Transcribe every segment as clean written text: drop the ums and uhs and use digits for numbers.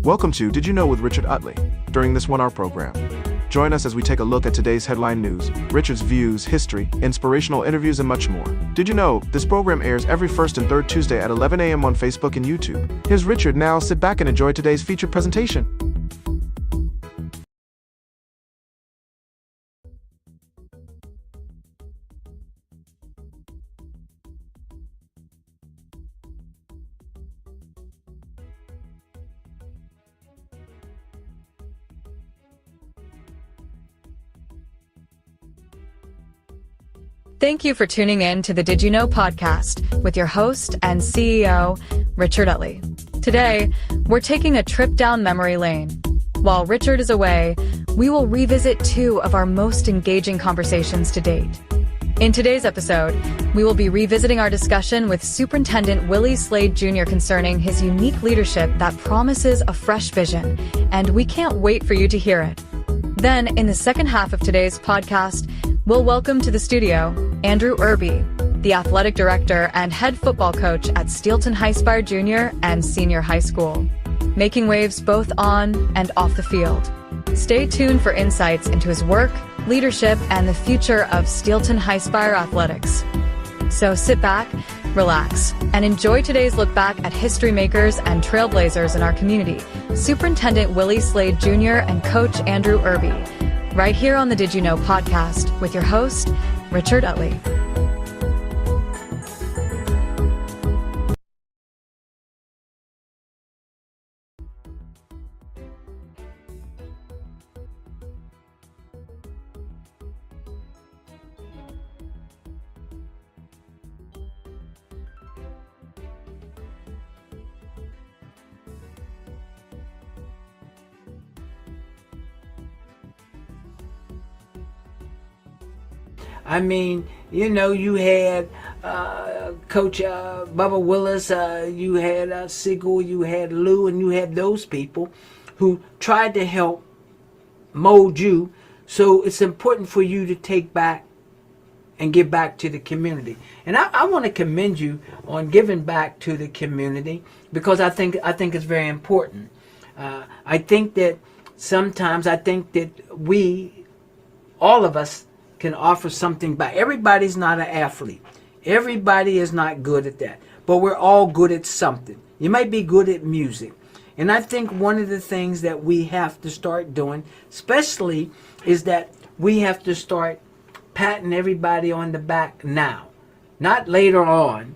Welcome to Did You Know with Richard Utley. During this 1-hour program, join us as we take a look at today's headline news, Richard's views, history, inspirational interviews, and much more. Did you know this program airs every first and third Tuesday at 11 a.m. on Facebook and YouTube? Here's Richard. Now sit back and enjoy today's featured presentation. Thank you for tuning in to the Did You Know podcast with your host and CEO, Richard Utley. Today, we're taking a trip down memory lane. While Richard is away, we will revisit 2 of our most engaging conversations to date. In today's episode, we will be revisiting our discussion with Superintendent Willie Slade Jr. concerning his unique leadership that promises a fresh vision, and we can't wait for you to hear it. Then, in the second half of today's podcast, we'll welcome to the studio Andrew Erby, the athletic director and head football coach at Steelton-Highspire Junior and Senior High School, making waves both on and off the field. Stay tuned for insights into his work, leadership, and the future of Steelton-Highspire athletics. So sit back, relax, and enjoy today's look back at history makers and trailblazers in our community, Superintendent Willie Slade Jr. and Coach Andrew Erby, right here on the Did You Know podcast with your host, Richard Utley. I mean, you had Coach Bubba Willis, you had Siegel, you had Lou, and you had those people who tried to help mold you. So it's important for you to take back and give back to the community. And I want to commend you on giving back to the community because I think it's very important. I think that sometimes we, all of us, can offer something back. Everybody's not an athlete. Everybody is not good at that. But we're all good at something. You might be good at music. And I think one of the things that we have to start doing, especially, is that we have to start patting everybody on the back now. Not later on.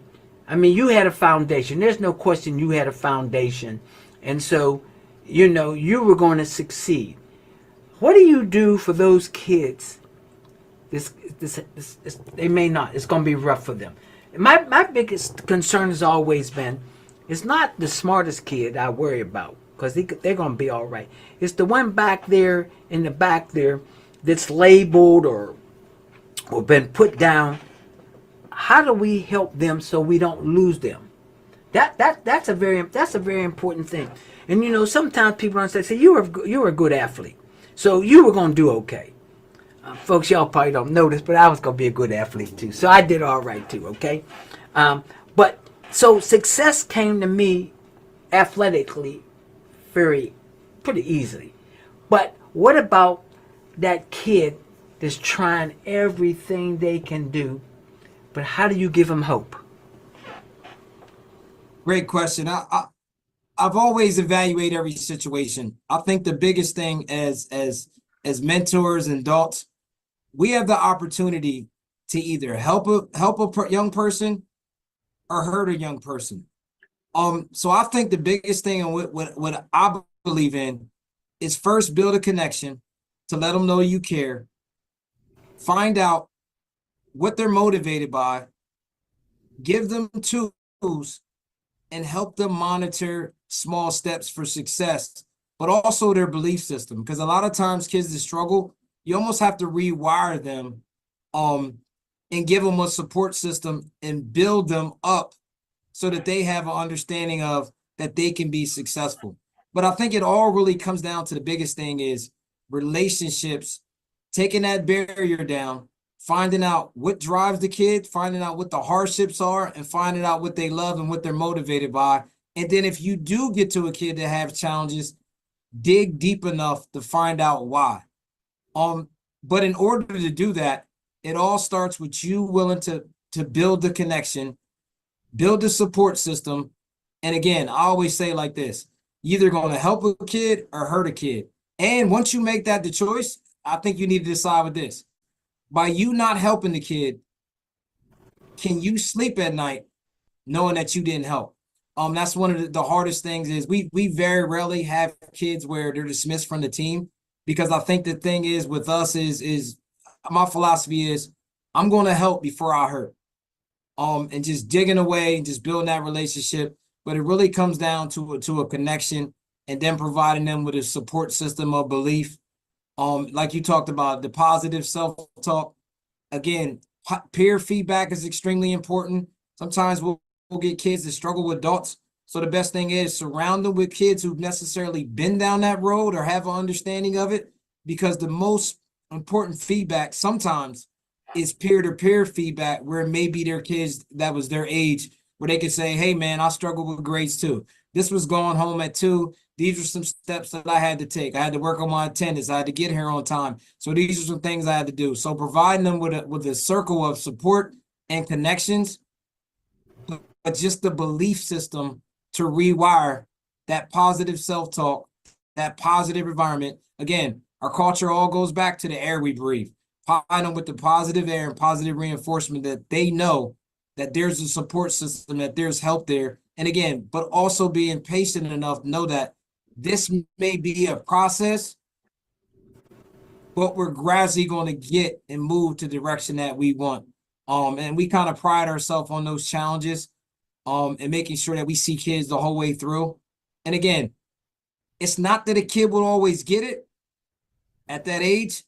I mean, you had a foundation. There's no question you had a foundation. And so, you were going to succeed. What do you do for those kids? This, they may not. It's going to be rough for them. My biggest concern has always been, it's not the smartest kid I worry about because they're going to be all right. It's the one back there in the back there that's labeled or been put down. How do we help them so we don't lose them? That's a very important thing. And sometimes people don't say you were a good athlete, so you were going to do okay. Folks, y'all probably don't know this, but I was going to be a good athlete too. So I did all right too, okay? So success came to me athletically pretty easily. But what about that kid that's trying everything they can do, but how do you give them hope? Great question. I've always evaluated every situation. I think the biggest thing as mentors and adults, we have the opportunity to either help a young person or hurt a young person. So I think the biggest thing and what I believe in is first build a connection to let them know you care. Find out what they're motivated by, give them tools, and help them monitor small steps for success, but also their belief system. Because a lot of times kids that struggle, you almost have to rewire them and give them a support system and build them up so that they have an understanding of that they can be successful. But I think it all really comes down to the biggest thing is relationships, taking that barrier down, finding out what drives the kid, finding out what the hardships are, and finding out what they love and what they're motivated by. And then if you do get to a kid that have challenges, dig deep enough to find out why. But in order to do that, it all starts with you willing to build the connection, build the support system. And again, I always say like this, you're either going to help a kid or hurt a kid. And once you make that the choice, I think you need to decide with this. By you not helping the kid, can you sleep at night knowing that you didn't help? That's one of the hardest things is we very rarely have kids where they're dismissed from the team, because I think the thing is with us is my philosophy is I'm going to help before I hurt. And just digging away and just building that relationship. But it really comes down to a connection, and then providing them with a support system of belief. Like you talked about, the positive self-talk. Again, peer feedback is extremely important. Sometimes we'll get kids that struggle with adults. So the best thing is surround them with kids who've necessarily been down that road or have an understanding of it, because the most important feedback sometimes is peer-to-peer feedback, where maybe their kids that was their age, where they could say, hey man, I struggled with grades too. This was going home at 2. These are some steps that I had to take. I had to work on my attendance. I had to get here on time. So these are some things I had to do. So providing them with a circle of support and connections, but just the belief system to rewire that positive self-talk, that positive environment. Again, our culture all goes back to the air we breathe. Provide them with the positive air and positive reinforcement that they know that there's a support system, that there's help there. And again, but also being patient enough to know that this may be a process, but we're gradually going to get and move to the direction that we want. And we kind of pride ourselves on those challenges, and making sure that we see kids the whole way through. And again, it's not that a kid will always get it at that age,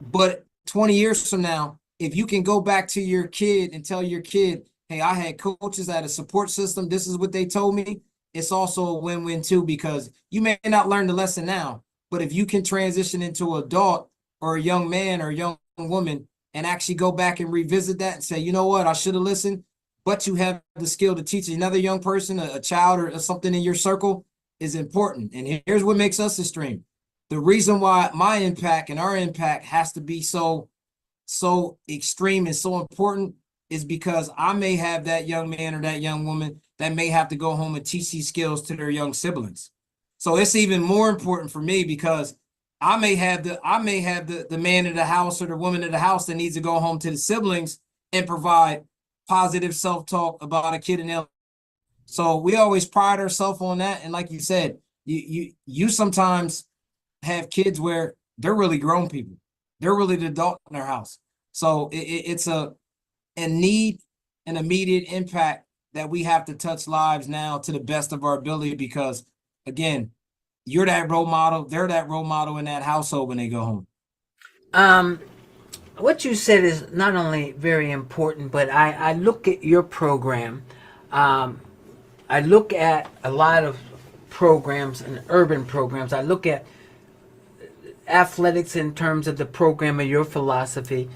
but 20 years from now, if you can go back to your kid and tell your kid, hey, I had coaches, I had a support system, this is what they told me, it's also a win-win too, because you may not learn the lesson now, but if you can transition into an adult or a young man or a young woman and actually go back and revisit that and say, you know what, I should have listened, but you have the skill to teach another young person, a child or something in your circle, is important. And here's what makes us extreme. The reason why my impact and our impact has to be so extreme and so important is because I may have that young man or that young woman that may have to go home and teach these skills to their young siblings. So it's even more important for me, because I may have the man of the house or the woman of the house that needs to go home to the siblings and provide positive self-talk about a kid in them. So we always pride ourselves on that. And like you said, you sometimes have kids where they're really grown people. They're really the adult in their house. So it's a need, an immediate impact that we have to touch lives now to the best of our ability, because again, you're that role model, they're that role model in that household when they go home. What you said is not only very important, but I look at your program. I look at a lot of programs and urban programs. I look at athletics in terms of the program of your philosophy.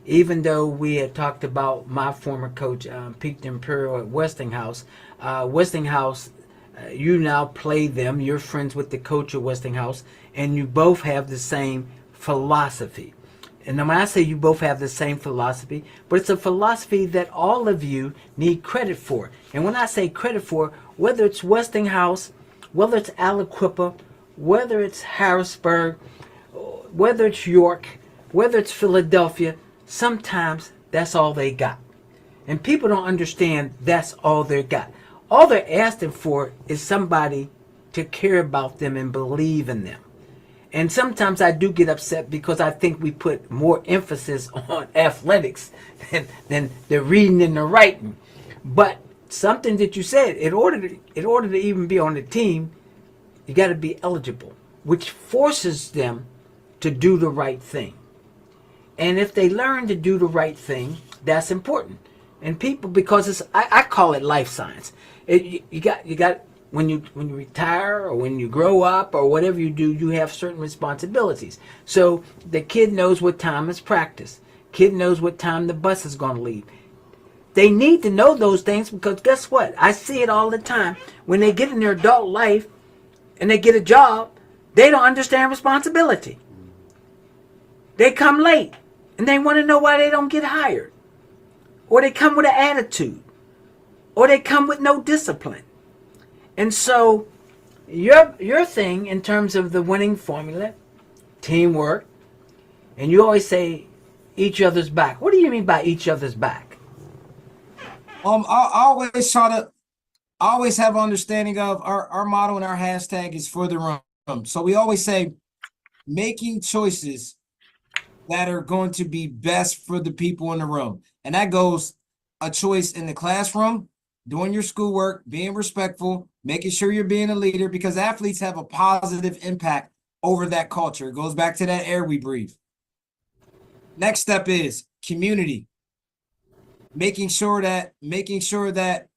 Even though we had talked about my former coach, Pete Imperial at Westinghouse. Westinghouse, you now play them. You're friends with the coach at Westinghouse, and you both have the same philosophy. And when I say you both have the same philosophy, but it's a philosophy that all of you need credit for. And when I say credit for, whether it's Westinghouse, whether it's Aliquippa, whether it's Harrisburg, whether it's York, whether it's Philadelphia, sometimes that's all they got. And people don't understand that's all they got. All they're asking for is somebody to care about them and believe in them. And sometimes I do get upset because I think we put more emphasis on athletics than the reading and the writing. But something that you said, in order to even be on the team, you got to be eligible, which forces them to do the right thing. And if they learn to do the right thing, that's important. And people, because I call it life science. You got when you retire or when you grow up or whatever you do, you have certain responsibilities. So the kid knows what time is practice. Kid knows what time the bus is going to leave. They need to know those things, because guess what? I see it all the time. When they get in their adult life, and they get a job, they don't understand responsibility. They come late and they want to know why they don't get hired. Or they come with an attitude. Or they come with no discipline. And so your thing in terms of the winning formula, teamwork, and you always say each other's back. What do you mean by each other's back? I always have understanding of our motto and our hashtag is for the room. So we always say making choices that are going to be best for the people in the room. And that goes a choice in the classroom, doing your schoolwork, being respectful, making sure you're being a leader, because athletes have a positive impact over that culture. It goes back to that air we breathe. Next step is community. Making sure that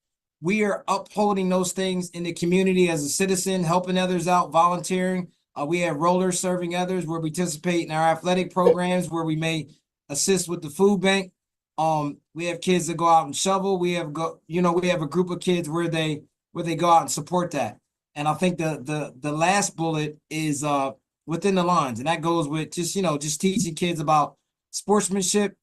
we are upholding those things in the community as a citizen, helping others out, volunteering. We have rollers serving others where we participate in our athletic programs where we may assist with the food bank. We have kids that go out and shovel. We have a group of kids where they go out and support that. And I think the last bullet is within the lines, and that goes with just teaching kids about sportsmanship,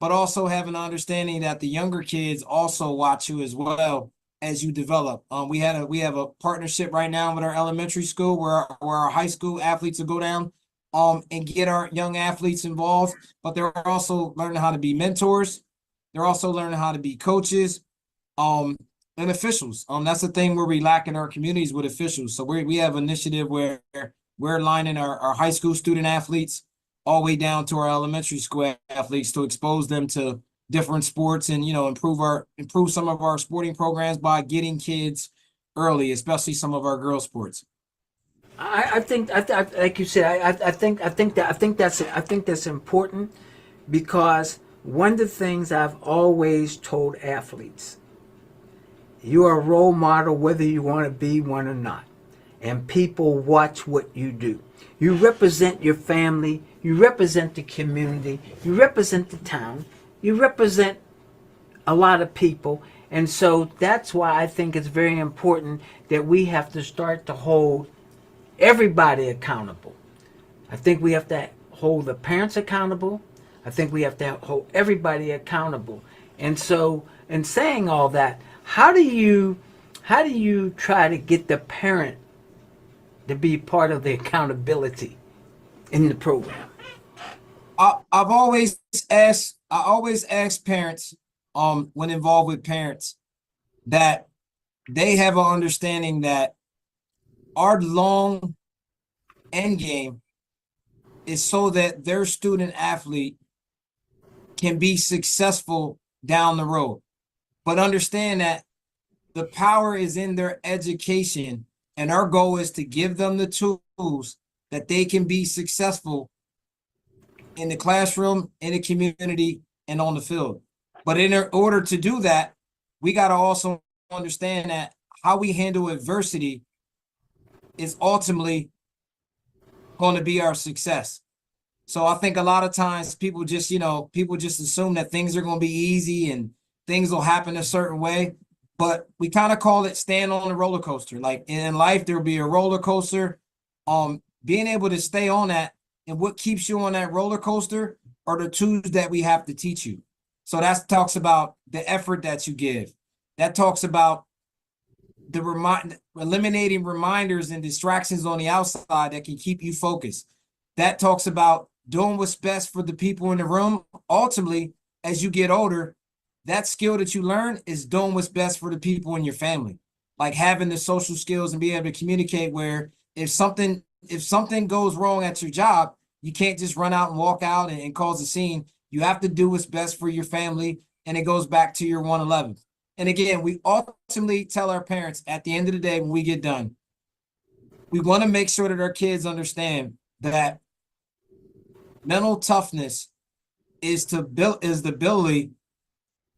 but also having an understanding that the younger kids also watch you as well as you develop. We have a partnership right now with our elementary school where our high school athletes will go down and get our young athletes involved, but they're also learning how to be mentors. They're also learning how to be coaches and officials. That's the thing where we lack in our communities with officials. So we have an initiative where we're aligning our high school student athletes all the way down to our elementary school athletes to expose them to different sports and improve some of our sporting programs by getting kids early, especially some of our girls sports. I think like you said, I think that's important, because one of the things I've always told athletes, you are a role model whether you want to be one or not, and people watch what you do. You represent your family, you represent the community, you represent the town, you represent a lot of people. And so that's why I think it's very important that we have to start to hold everybody accountable. I think we have to hold the parents accountable. I think we have to hold everybody accountable. And so, in saying all that, how do you try to get the parent to be part of the accountability in the program? I always ask parents, when involved with parents, that they have an understanding that our long end game is so that their student athlete can be successful down the road. But understand that the power is in their education, and our goal is to give them the tools that they can be successful in the classroom, in the community, and on the field. But in order to do that, we got to also understand that how we handle adversity is ultimately going to be our success. So I think a lot of times people just assume that things are going to be easy and things will happen a certain way. But we kind of call it stand on the roller coaster. Like in life, there'll be a roller coaster. Being able to stay on that, and what keeps you on that roller coaster are the tools that we have to teach you. So that talks about the effort that you give. That talks about eliminating reminders and distractions on the outside that can keep you focused. That talks about doing what's best for the people in the room. Ultimately, as you get older, that skill that you learn is doing what's best for the people in your family. Like having the social skills and being able to communicate, where if something goes wrong at your job, you can't just run out and walk out and cause a scene. You have to do what's best for your family, and it goes back to your 111. And again, we ultimately tell our parents at the end of the day when we get done, we want to make sure that our kids understand that mental toughness is the ability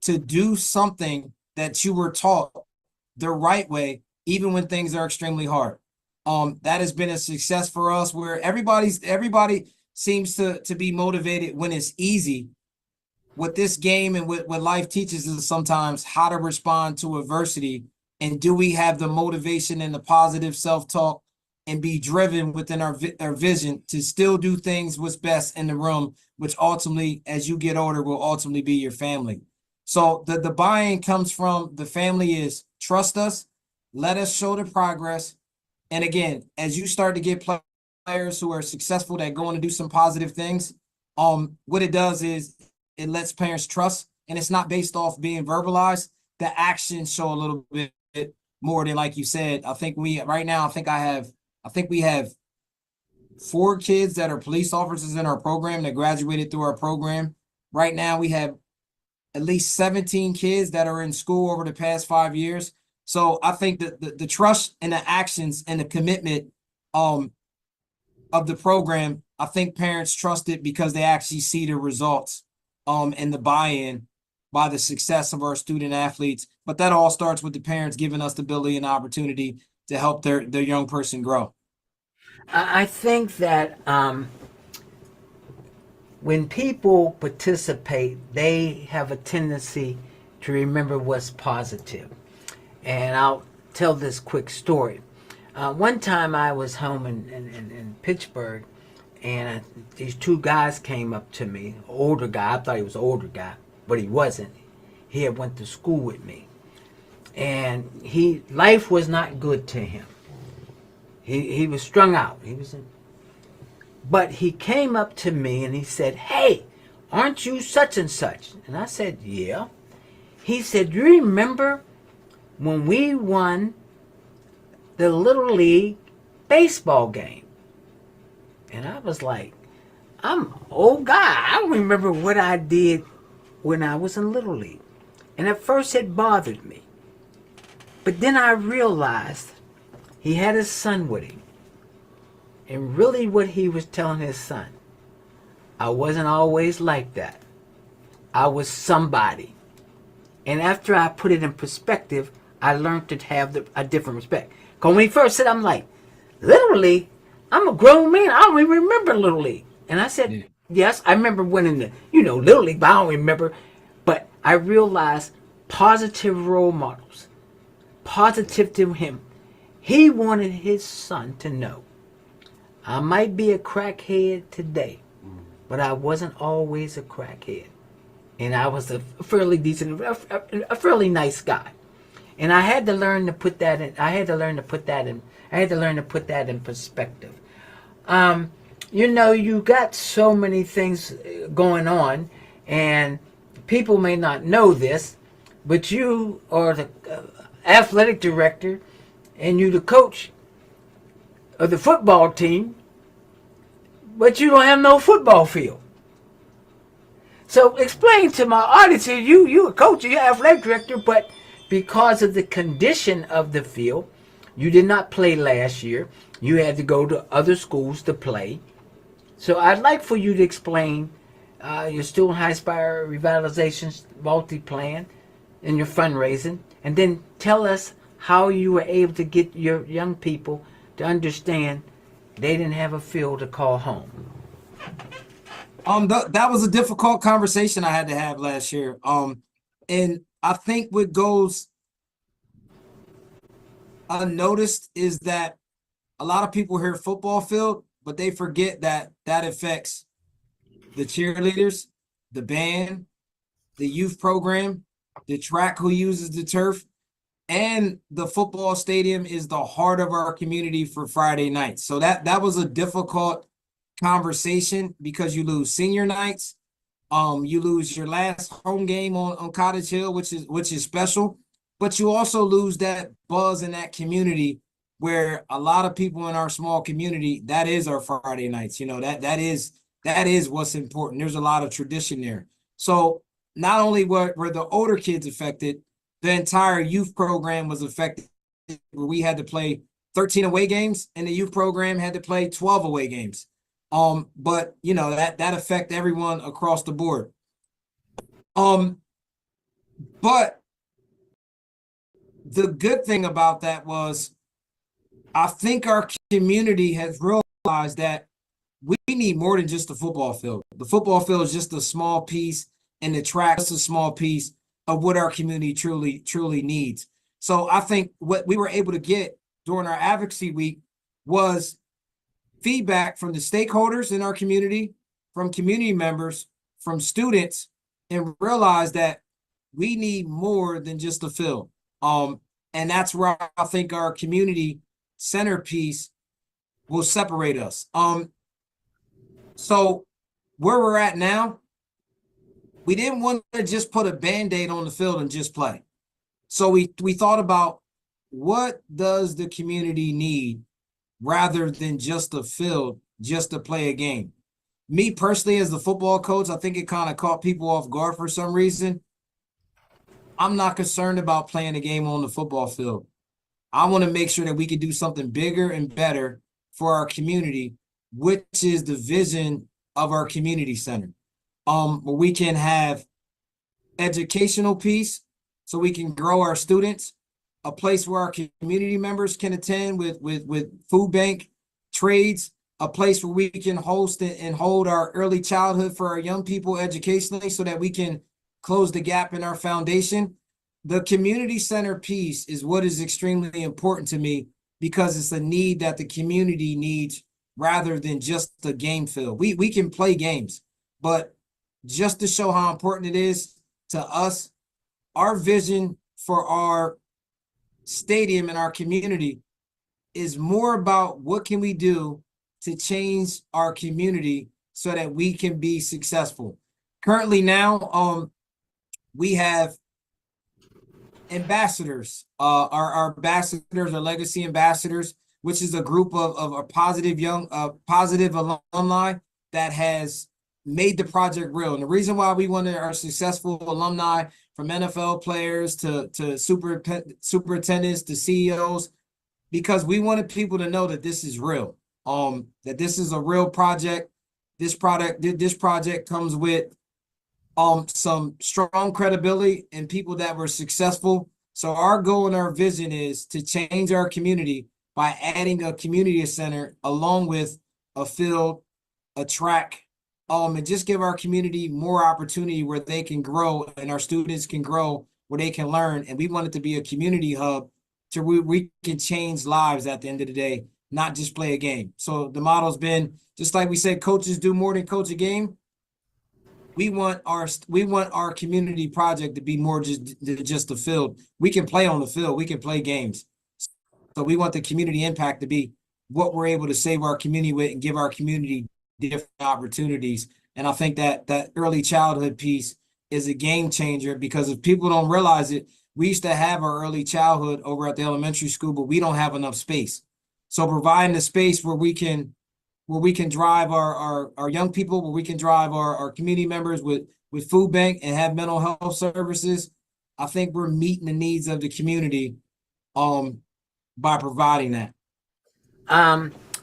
to do something that you were taught the right way, even when things are extremely hard. That has been a success for us, where everybody seems to be motivated when it's easy. What this game and what life teaches us sometimes how to respond to adversity, and do we have the motivation and the positive self-talk and be driven within our vision to still do things what's best in the room, which ultimately, as you get older, will ultimately be your family. So the buy-in comes from the family is trust us, let us show the progress. And again, as you start to get players who are successful that go on to do some positive things, what it does is it lets parents trust, and it's not based off being verbalized. The actions show a little bit more than, like you said. I think we have 4 kids that are police officers in our program that graduated through our program. Right now, we have at least 17 kids that are in school over the past 5 years. So I think that the trust and the actions and the commitment of the program, I think parents trust it because they actually see the results and the buy-in by the success of our student athletes. But that all starts with the parents giving us the ability and opportunity to help their young person grow. I think that when people participate, they have a tendency to remember what's positive. And I'll tell this quick story. One time I was home in Pittsburgh, and these 2 guys came up to me. Older guy, I thought he was an older guy, but he wasn't. He had went to school with me, and life was not good to him. He was strung out. But he came up to me and he said, "Hey, aren't you such and such?" And I said, "Yeah." He said, "Do you remember when we won the Little League baseball game?" And I was like, I'm an old guy. I don't remember what I did when I was in Little League. And at first it bothered me. But then I realized he had his son with him. And really what he was telling his son, I wasn't always like that. I was somebody. And after I put it in perspective, I learned to have a different respect. Because when he first said, I'm like, Little League? I'm a grown man. I don't even remember Little League. And I said, yes, I remember winning the, Little League, but I don't remember. But I realized positive role models, positive to him. He wanted his son to know, I might be a crackhead today, but I wasn't always a crackhead. And I was a fairly decent, a fairly nice guy. And I had to learn to put that in. I had to learn to put that in perspective. You got so many things going on, and people may not know this, but you are the athletic director, and you the coach of the football team, but you don't have no football field. So explain to my audience here, you a coach, you're athletic director, but because of the condition of the field, you did not play last year. You had to go to other schools to play. So I'd like for you to explain your Steelton-Highspire revitalization multi-plan and your fundraising, and then tell us how you were able to get your young people to understand they didn't have a field to call home. That was a difficult conversation I had to have last year. And I think what goes unnoticed is that a lot of people hear football field, but they forget that affects the cheerleaders, the band, the youth program, the track who uses the turf, and the football stadium is the heart of our community for Friday nights. So that was a difficult conversation because you lose senior nights, you lose your last home game on Cottage Hill, which is special, but you also lose that buzz in that community where a lot of people in our small community, that is our Friday nights. That is what's important. There's a lot of tradition there. So not only were the older kids affected, the entire youth program was affected. We had to play 13 away games, and the youth program had to play 12 away games. But that affect everyone across the board. But the good thing about that was I think our community has realized that we need more than just the football field. The football field is just a small piece, and the track is a small piece of what our community truly needs. So I think what we were able to get during our advocacy week was feedback from the stakeholders in our community, from community members, from students, and realized that we need more than just a field. And that's where I think our community centerpiece will separate us. So where we're at now, we didn't want to just put a Band-Aid on the field and just play. So we thought about, what does the community need rather than just a field, just to play a game? Me personally, as the football coach, I think it kind of caught people off guard for some reason. I'm not concerned about playing a game on the football field. I want to make sure that we can do something bigger and better for our community, which is the vision of our community center. Where we can have educational piece so we can grow our students, a place where our community members can attend with food bank trades, a place where we can host and hold our early childhood for our young people educationally so that we can close the gap in our foundation. The community center piece is what is extremely important to me, because it's a need that the community needs rather than just the game field. We can play games, but just to show how important it is to us, our vision for our stadium and our community is more about what can we do to change our community so that we can be successful. Currently now, we have ambassadors. Our ambassadors are legacy ambassadors, which is a group of positive alumni that has made the project real. And the reason why we wanted our successful alumni, from NFL players to superintendents to CEOs, because we wanted people to know that this is real, that this is a real project. This project comes with some strong credibility and people that were successful. So our goal and our vision is to change our community by adding a community center along with a field, a track, and just give our community more opportunity where they can grow and our students can grow, where they can learn. And we want it to be a community hub to where we can change lives at the end of the day, not just play a game. So the model's been, just like we said, coaches do more than coach a game. We want our community project to be more just the field. We can play on the field. We can play games. So we want the community impact to be what we're able to save our community with and give our community different opportunities. And I think that early childhood piece is a game changer, because if people don't realize it, we used to have our early childhood over at the elementary school, but we don't have enough space. So providing the space where we can drive our young people, where we can drive our community members with food bank and have mental health services, I think we're meeting the needs of the community by providing that.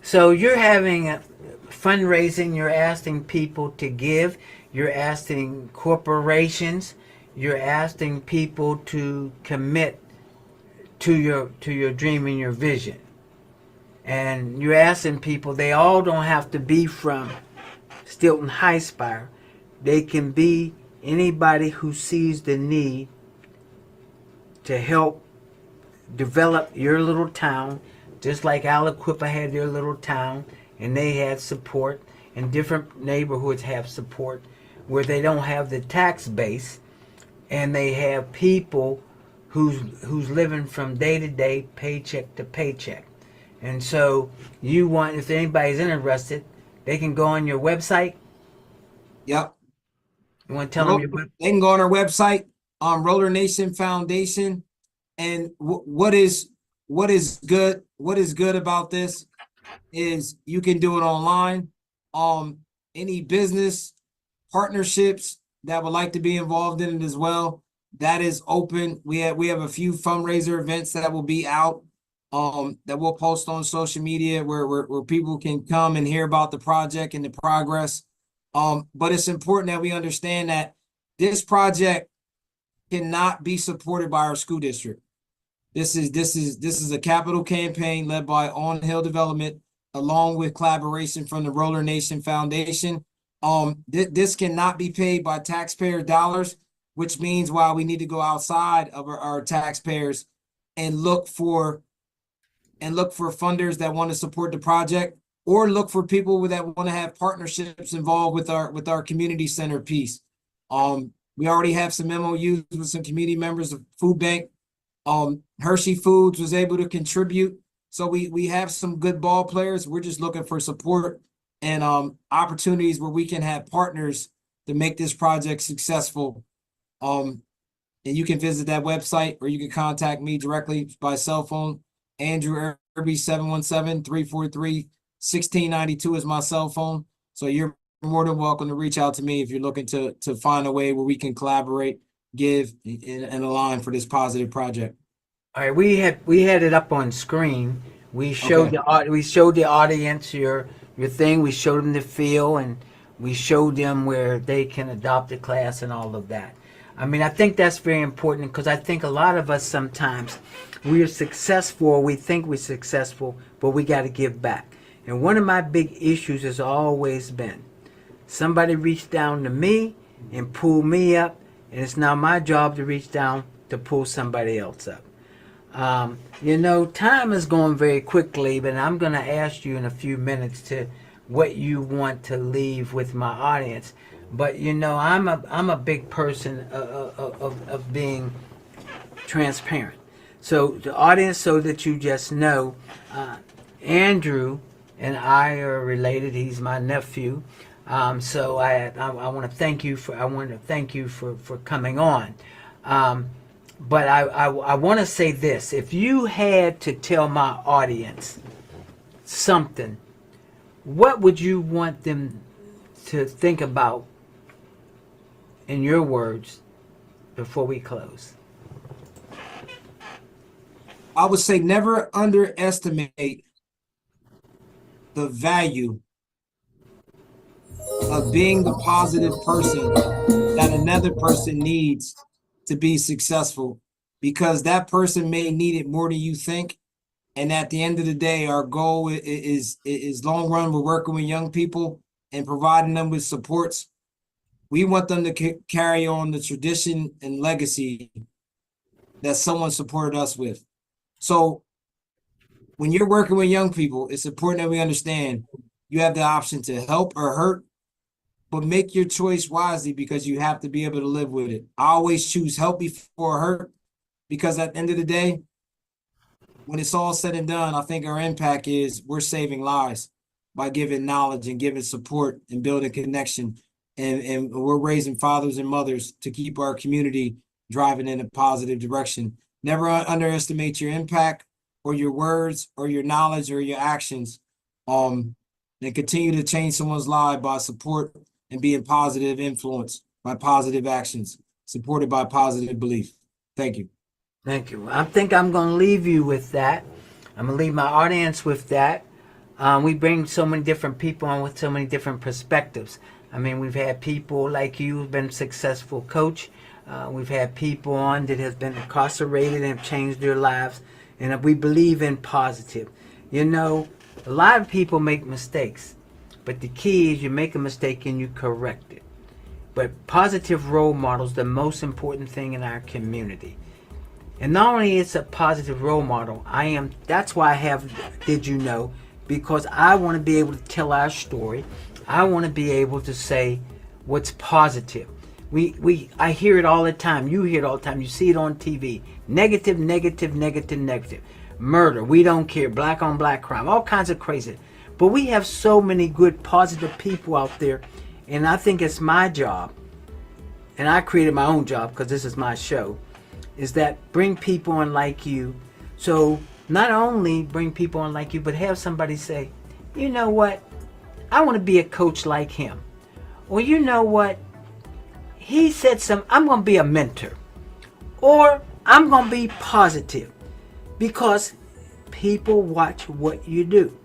So you're having fundraising, you're asking people to give, you're asking corporations, you're asking people to commit to your dream and your vision. And you're asking people, they all don't have to be from Steelton-Highspire. They can be anybody who sees the need to help develop your little town, just like Aliquippa had their little town, and they had support, and different neighborhoods have support where they don't have the tax base, and they have people who's living from day to day, paycheck to paycheck. And so you want, if anybody's interested, they can go on your website. Yep. You want to tell them your website? They can go on our website, Roller Nation Foundation. And what is good about this is you can do it online. Any business partnerships that would like to be involved in it as well, that is open. We have a few fundraiser events that will be out, that we'll post on social media where people can come and hear about the project and the progress. But it's important that we understand that this project cannot be supported by our school district. This is a capital campaign led by On Hill Development, along with collaboration from the Roller Nation Foundation. This cannot be paid by taxpayer dollars, which means why we need to go outside of our taxpayers and look for and look for funders that want to support the project, or look for people that want to have partnerships involved with our community center piece. We already have some MOUs with some community members of food bank. Hershey Foods was able to contribute. So we have some good ball players. We're just looking for support and opportunities where we can have partners to make this project successful. And you can visit that website, or you can contact me directly by cell phone. Andrew Erby, 717-343-1692 is my cell phone. So you're more than welcome to reach out to me if you're looking to find a way where we can collaborate, give, and align for this positive project. All right, we had it up on screen. We showed the audience your thing. We showed them the feel, and we showed them where they can adopt a class and all of that. I mean, I think that's very important, because I think a lot of us sometimes we are successful, or we think we're successful, but we got to give back. And one of my big issues has always been somebody reached down to me and pulled me up, and it's now my job to reach down to pull somebody else up. Time is going very quickly, but I'm going to ask you in a few minutes to what you want to leave with my audience. But I'm a big person of being transparent. So the audience, so that you just know, Andrew and I are related. He's my nephew. So I want to thank you for coming on. But I want to say this: if you had to tell my audience something, what would you want them to think about, in your words, before we close? I would say never underestimate the value of being the positive person that another person needs to be successful, because that person may need it more than you think. And at the end of the day, our goal is long run. We're working with young people and providing them with supports. We want them to carry on the tradition and legacy that someone supported us with. So when you're working with young people, it's important that we understand you have the option to help or hurt, but make your choice wisely, because you have to be able to live with it. I always choose help before hurt, because at the end of the day, when it's all said and done, I think our impact is we're saving lives by giving knowledge and giving support and building connection. And we're raising fathers and mothers to keep our community driving in a positive direction. Never underestimate your impact or your words or your knowledge or your actions. And continue to change someone's life by support and being positive influence by positive actions, supported by positive belief. Thank you. Thank you. I think I'm going to leave you with that. I'm going to leave my audience with that. We bring so many different people on with so many different perspectives. I mean, we've had people like you who've been a successful coach. We've had people on that have been incarcerated and have changed their lives. And we believe in positive. A lot of people make mistakes, but the key is you make a mistake and you correct it. But positive role models, the most important thing in our community. And not only is a positive role model, that's why I have Did You Know? Because I want to be able to tell our story. I want to be able to say what's positive. I hear it all the time. You hear it all the time. You see it on TV. Negative, negative, negative, negative. Murder. We don't care. Black on black crime. All kinds of crazy. But we have so many good, positive people out there. And I think it's my job, and I created my own job because this is my show, is that bring people on like you. So not only bring people on like you, but have somebody say, you know what? I want to be a coach like him. Or you know what? He said I'm going to be a mentor. Or I'm going to be positive. Because people watch what you do.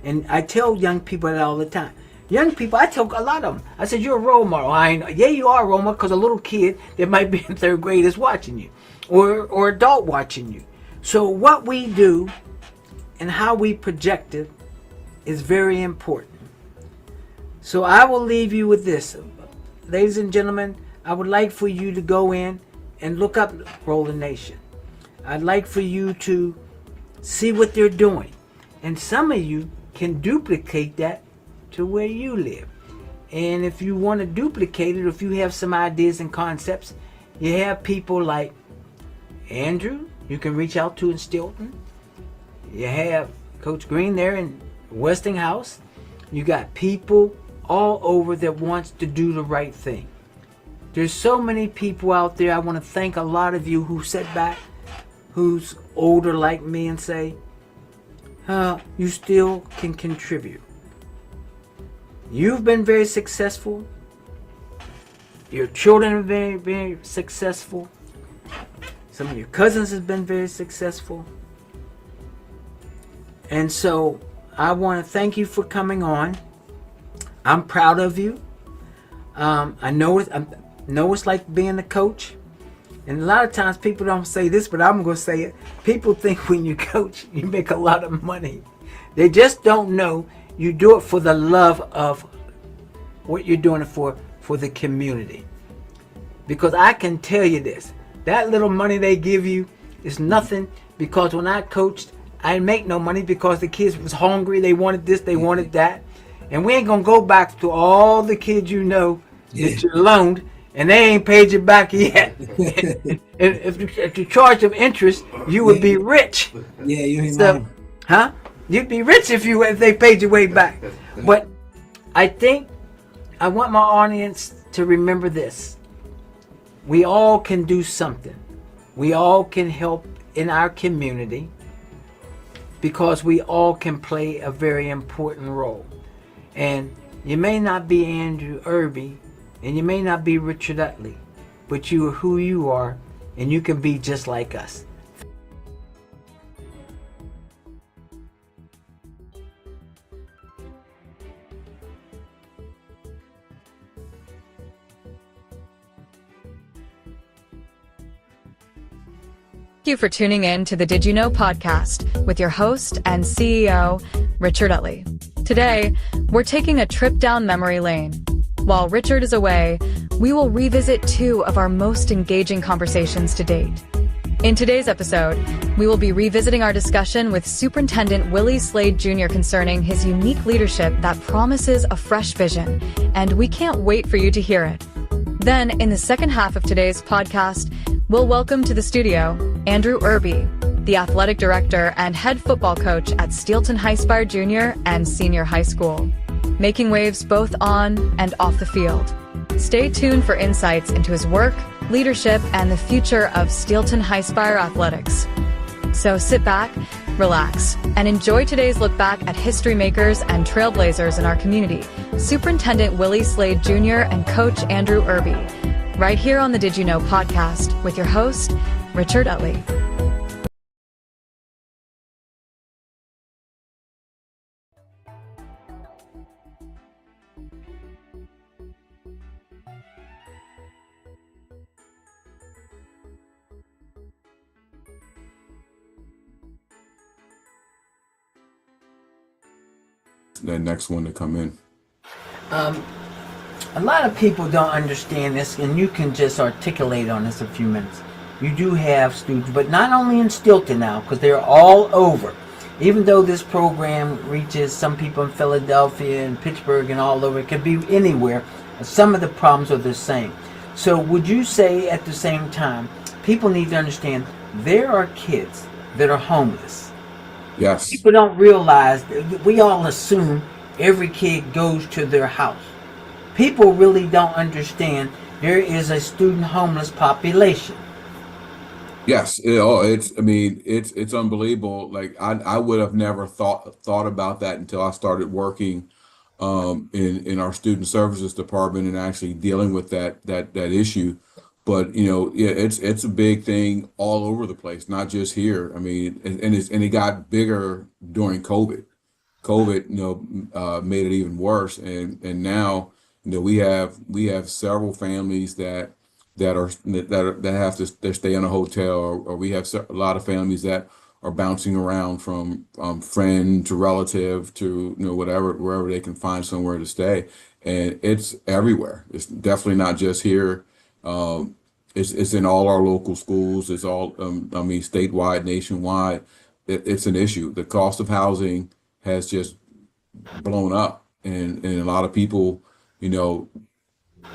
And I tell young people that all the time. Young people, I tell a lot of them. I said, you're a role model. Yeah, you are a role model, because a little kid that might be in third grade is watching you. Or adult watching you. So what we do and how we project it is very important. So I will leave you with this. Ladies and gentlemen, I would like for you to go in and look up Rolling Nation. I'd like for you to see what they're doing. And some of you can duplicate that to where you live. And if you want to duplicate it, if you have some ideas and concepts, you have people like Andrew you can reach out to in Steelton. You have Coach Green there in Westinghouse. You got people all over that wants to do the right thing. There's so many people out there. I want to thank a lot of you who sit back, who's older like me, and say, you still can contribute. You've been very successful. Your children are very, very successful. Some of your cousins have been very successful. And so I want to thank you for coming on. I'm proud of you. I know it's like being a coach. And a lot of times people don't say this, but I'm going to say it. People think when you coach, you make a lot of money. They just don't know you do it for the love of what you're doing it for the community. Because I can tell you this, that little money they give you is nothing, because when I coached, I didn't make no money because the kids was hungry. They wanted this, they wanted that. And we ain't going to go back to all the kids you know that you loaned, and they ain't paid you back yet. And if you charge them interest, you would be rich. Yeah, you ain't lying. Huh? You'd be rich if they paid you way back. But I think I want my audience to remember this. We all can do something. We all can help in our community, because we all can play a very important role. And you may not be Andrew Erby, and you may not be Richard Utley, but you are who you are, and you can be just like us. Thank you for tuning in to the Did You Know podcast with your host and CEO, Richard Utley. Today, we're taking a trip down memory lane. While Richard is away, we will revisit two of our most engaging conversations to date. In today's episode, we will be revisiting our discussion with Superintendent Willie Slade Jr. concerning his unique leadership that promises a fresh vision, and we can't wait for you to hear it. Then, in the second half of today's podcast, we'll welcome to the studio Andrew Erby, the athletic director and head football coach at Steelton-Highspire Junior and Senior High School, making waves both on and off the field. Stay tuned for insights into his work, leadership, and the future of Steelton-Highspire athletics. So sit back, relax, and enjoy today's look back at history makers and trailblazers in our community, Superintendent Willie Slade Jr. and Coach Andrew Erby, right here on the Did You Know podcast with your host, Richard Utley. The next one to come in. A lot of people don't understand this, and you can just articulate on this a few minutes. You do have students, but not only in Steelton now, because they're all over. Even though this program reaches some people in Philadelphia and Pittsburgh and all over, it could be anywhere. Some of the problems are the same. So would you say at the same time, people need to understand there are kids that are homeless. Yes. People don't realize, we all assume every kid goes to their house. People really don't understand there is a student homeless population. Yes. It's unbelievable. Like I would have never thought about that until I started working in our student services department and actually dealing with that issue. But it's a big thing all over the place, not just here. I mean, and it got bigger during COVID. COVID, made it even worse, and now we have several families that have to stay in a hotel, or we have a lot of families that are bouncing around from friend to relative to wherever they can find somewhere to stay, and it's everywhere. It's definitely not just here. It's in all our local schools. It's all statewide, nationwide. it's an issue. The cost of housing has just blown up, and a lot of people, you know,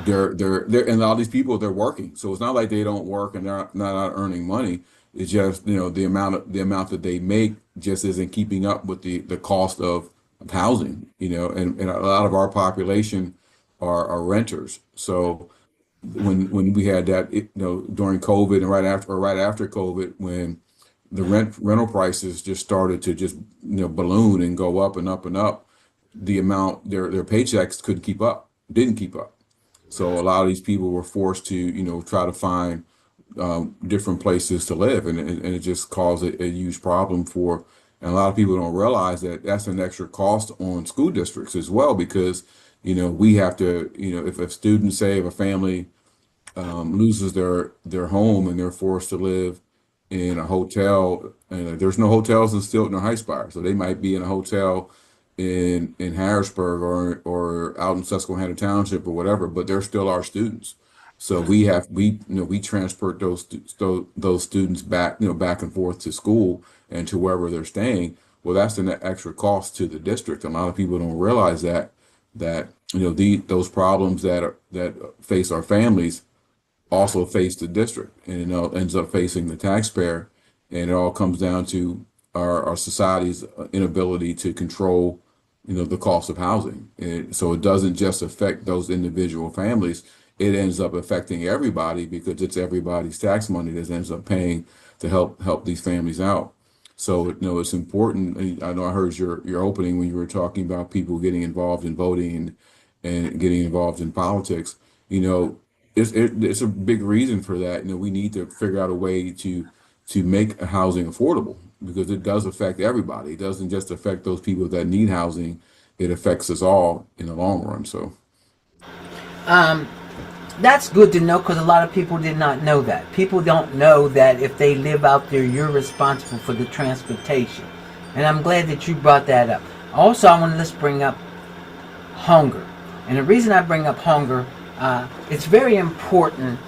they're and a lot of these people, they're working, so it's not like they don't work and they're not earning money. It's just, you know, the amount that they make just isn't keeping up with the cost of housing, you know, and a lot of our population are renters. So when we had that, you know, during COVID and right after COVID, when the rental prices just started to just, you know, balloon and go up and up and up, the amount their paychecks couldn't keep up, didn't keep up. So a lot of these people were forced to, you know, try to find different places to live, and it just caused a huge problem for. And a lot of people don't realize that that's an extra cost on school districts as well, because, you know, we have to, you know, if a student, say, if a family loses their home and they're forced to live in a hotel, and there's no hotels in Steelton-Highspire, so they might be in a hotel in Harrisburg or out in Susquehanna Township or whatever, but they're still our students. So we transport those students back, you know, back and forth to school and to wherever they're staying. Well, that's an extra cost to the district. A lot of people don't realize that you know, those problems that face our families also face the district, and, you know, ends up facing the taxpayer, and it all comes down to our society's inability to control, you know, the cost of housing. And so it doesn't just affect those individual families, it ends up affecting everybody, because it's everybody's tax money that ends up paying to help these families out. So, you know, it's important. I know I heard your opening when you were talking about people getting involved in voting and getting involved in politics. You know, it's a big reason for that. You know, we need to figure out a way to make housing affordable, because it does affect everybody. It doesn't just affect those people that need housing. It affects us all in the long run. So that's good to know, because a lot of people did not know that. People don't know that if they live out there, you're responsible for the transportation. And I'm glad that you brought that up. Also, I want to bring up hunger. And the reason I bring up hunger, it's very important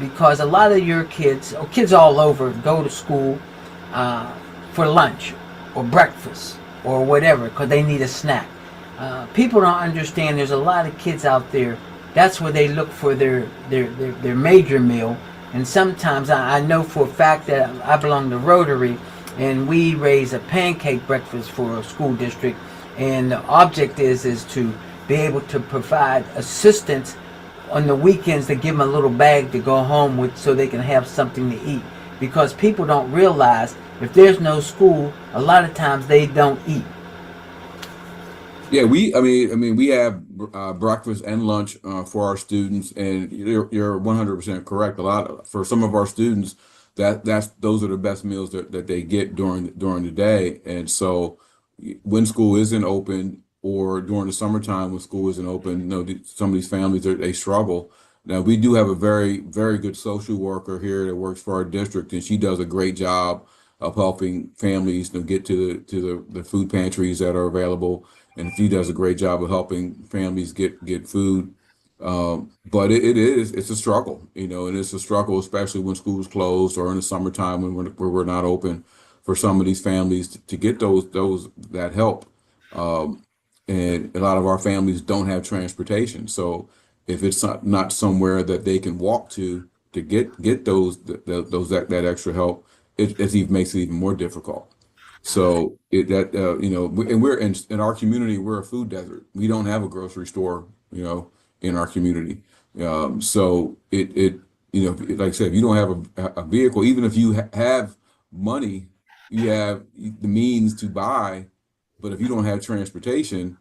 because a lot of your kids, or kids all over, go to school for lunch or breakfast or whatever, because they need a snack. People don't understand there's a lot of kids out there, that's where they look for their major meal. And sometimes I know for a fact that I belong to Rotary, and we raise a pancake breakfast for a school district, and the object is to be able to provide assistance on the weekends, to give them a little bag to go home with, so they can have something to eat. Because people don't realize, if there's no school, a lot of times they don't eat. yeah, I mean, we have breakfast and lunch for our students, and you're 100% correct. For some of our students, those are the best meals that they get during the day. And so when school isn't open, or during the summertime when school isn't open, you know, some of these families, they struggle. Now, we do have a very, very good social worker here that works for our district, and she does a great job of helping families to get to the food pantries that are available, and she does a great job of helping families get food. But it's a struggle, you know, and it's a struggle, especially when school's closed, or in the summertime when we're not open, for some of these families to get that help. And a lot of our families don't have transportation, so if it's not somewhere that they can walk to get that extra help, it even makes it even more difficult. So you know, and we're in our community, we're a food desert. We don't have a grocery store, you know, in our community. So it you know, like I said, if you don't have a vehicle, even if you have money, you have the means to buy, but if you don't have transportation,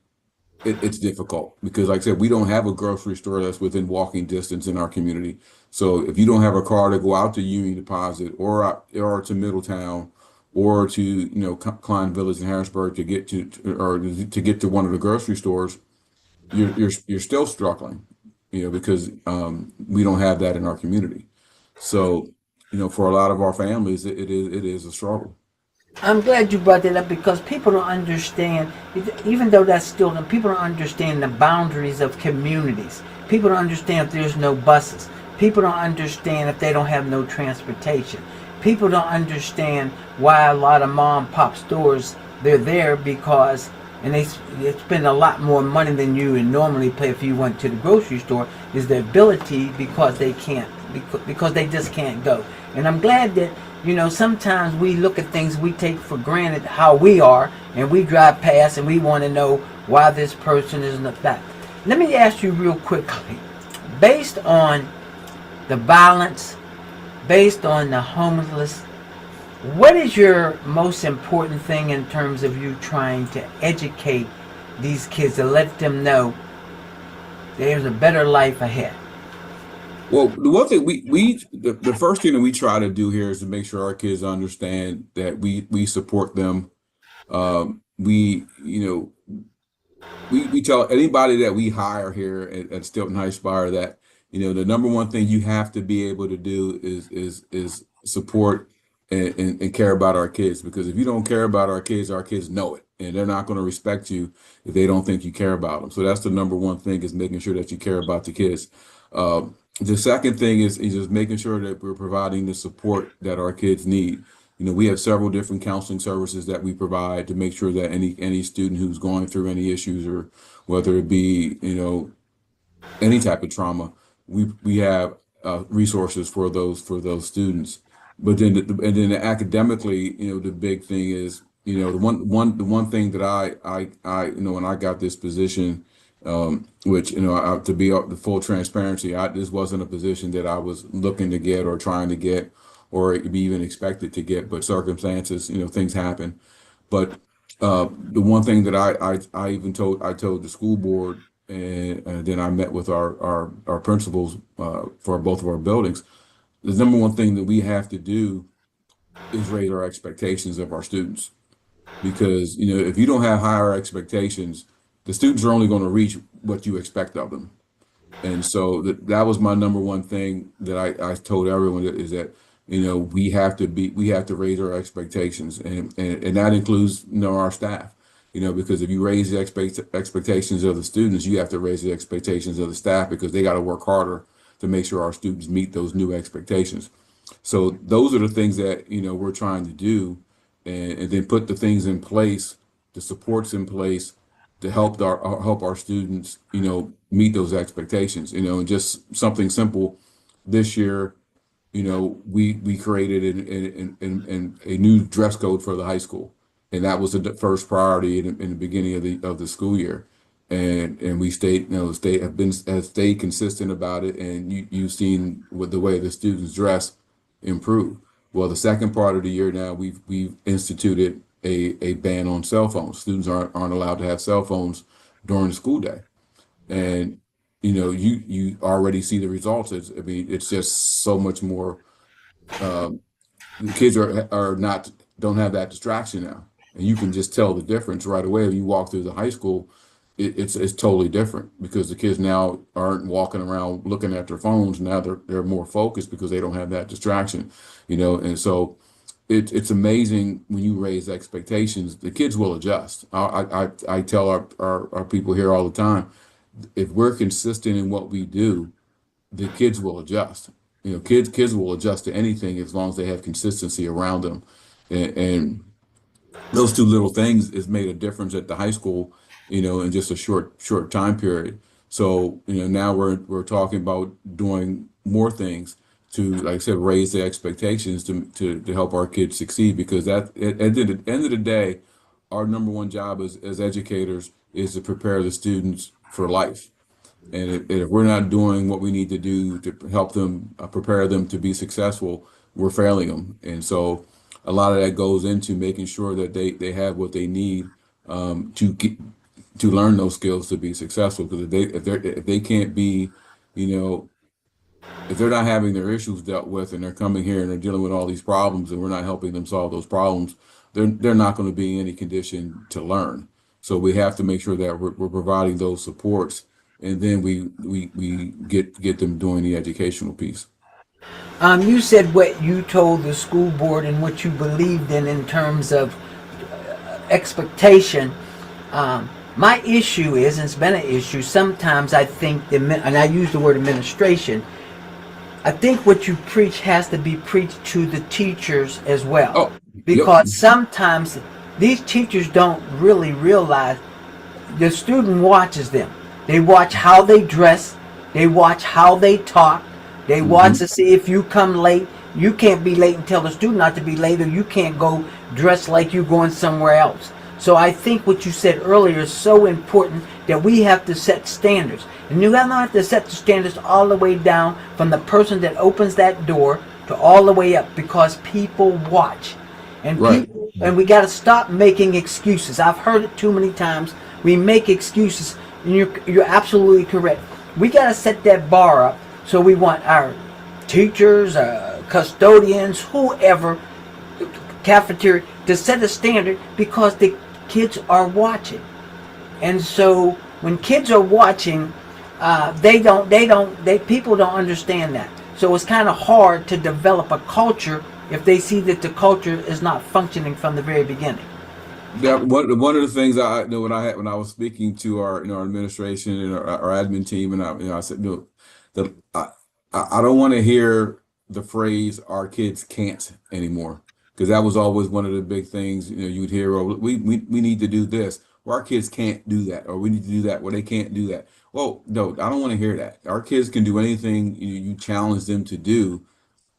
it's difficult, because, like I said, we don't have a grocery store that's within walking distance in our community. So if you don't have a car to go out to Union Deposit or to Middletown, or to, you know, Klein Village in Harrisburg to get to one of the grocery stores, you're still struggling, you know, because we don't have that in our community. So, you know, for a lot of our families, it is a struggle. I'm glad you brought that up, because people don't understand, even though that's still, people don't understand the boundaries of communities. People don't understand if there's no buses. People don't understand if they don't have no transportation. People don't understand why a lot of mom and pop stores, they're there because, and they spend a lot more money than you would normally pay if you went to the grocery store, is the ability because they can't, because they just can't go. And I'm glad that, you know, sometimes we look at things we take for granted how we are, and we drive past and we want to know why this person isn't that. Let me ask you real quickly, based on the violence, based on the homeless, what is your most important thing in terms of you trying to educate these kids to let them know there's a better life ahead? Well, the one thing the first thing that we try to do here is to make sure our kids understand that we support them. We, you know, we tell anybody that we hire here at Steelton-Highspire that, you know, the number one thing you have to be able to do is support and care about our kids, because if you don't care about our kids know it, and they're not going to respect you if they don't think you care about them. So that's the number one thing, is making sure that you care about the kids. The second thing is just making sure that we're providing the support that our kids need. You know, we have several different counseling services that we provide to make sure that any student who's going through any issues, or whether it be, you know, any type of trauma, we have resources for those students. But then academically, you know, the big thing is, you know, the one thing that I you know, when I got this position, which, you know, to be the full transparency, this wasn't a position that I was looking to get or trying to get or be even expected to get, but circumstances, you know, things happen. But the one thing that I told the school board, and then I met with our principals for both of our buildings. The number one thing that we have to do is raise our expectations of our students, because, you know, if you don't have higher expectations, the students are only going to reach what you expect of them. And so that was my number one thing that I told everyone, is that, you know, we have to raise our expectations, and that includes, you know, our staff, you know, because if you raise the expectations of the students, you have to raise the expectations of the staff, because they got to work harder to make sure our students meet those new expectations. So those are the things that, you know, we're trying to do, and then put the things in place, the supports in place to help our students, you know, meet those expectations. You know, and just something simple. This year, you know, we created a new dress code for the high school, and that was the first priority in the beginning of the school year. And we have stayed consistent about it, and you've seen with the way the students dress improve. Well, the second part of the year now, we've instituted a ban on cell phones. Students aren't allowed to have cell phones during the school day, and, you know, you already see the results. It's just so much more. The kids don't have that distraction now, and you can just tell the difference right away. If you walk through the high school, it's totally different, because the kids now aren't walking around looking at their phones. Now they're more focused because they don't have that distraction, you know. And so it's amazing when you raise expectations, the kids will adjust. I tell our people here all the time, if we're consistent in what we do, the kids will adjust. You know, kids will adjust to anything as long as they have consistency around them, and those two little things has made a difference at the high school, you know, in just a short time period. So, you know, now we're talking about doing more things to, like I said, raise the expectations to help our kids succeed, because that at the end of the day, our number one job as educators is to prepare the students for life. And if we're not doing what we need to do to help them, prepare them to be successful, we're failing them. And so a lot of that goes into making sure that they have what they need to learn those skills to be successful. Because if they can't be, you know, if they're not having their issues dealt with, and they're coming here and they're dealing with all these problems, and we're not helping them solve those problems, they're not going to be in any condition to learn. So we have to make sure that we're providing those supports, and then we get them doing the educational piece. You said what you told the school board and what you believed in terms of expectation. My issue is, and it's been an issue, sometimes I think, and I use the word administration, I think what you preach has to be preached to the teachers as well. Oh, yep. Because sometimes these teachers don't really realize the student watches them. They watch how they dress, they watch how they talk, they watch to see if you come late. You can't be late and tell the student not to be late, or you can't go dressed like you're going somewhere else. So I think what you said earlier is so important, that we have to set standards. And you have to set the standards all the way down from the person that opens that door to all the way up, because people watch. And Right. and we got to stop making excuses. I've heard it too many times. We make excuses, and you're absolutely correct. We got to set that bar up, so we want our teachers, custodians, whoever, cafeteria, to set a standard, because the kids are watching. And so when kids are watching, people don't understand that. So it's kind of hard to develop a culture if they see that the culture is not functioning from the very beginning. Yeah, one of the things I know when I was speaking to our our administration and our admin team, and I said, no, that I don't want to hear the phrase "our kids can't" anymore, because that was always one of the big things. You'd hear, "Oh, we need to do this," or "Our kids can't do that," or "We need to do that," well, they can't do that. Well, no, I don't want to hear that. Our kids can do anything you challenge them to do,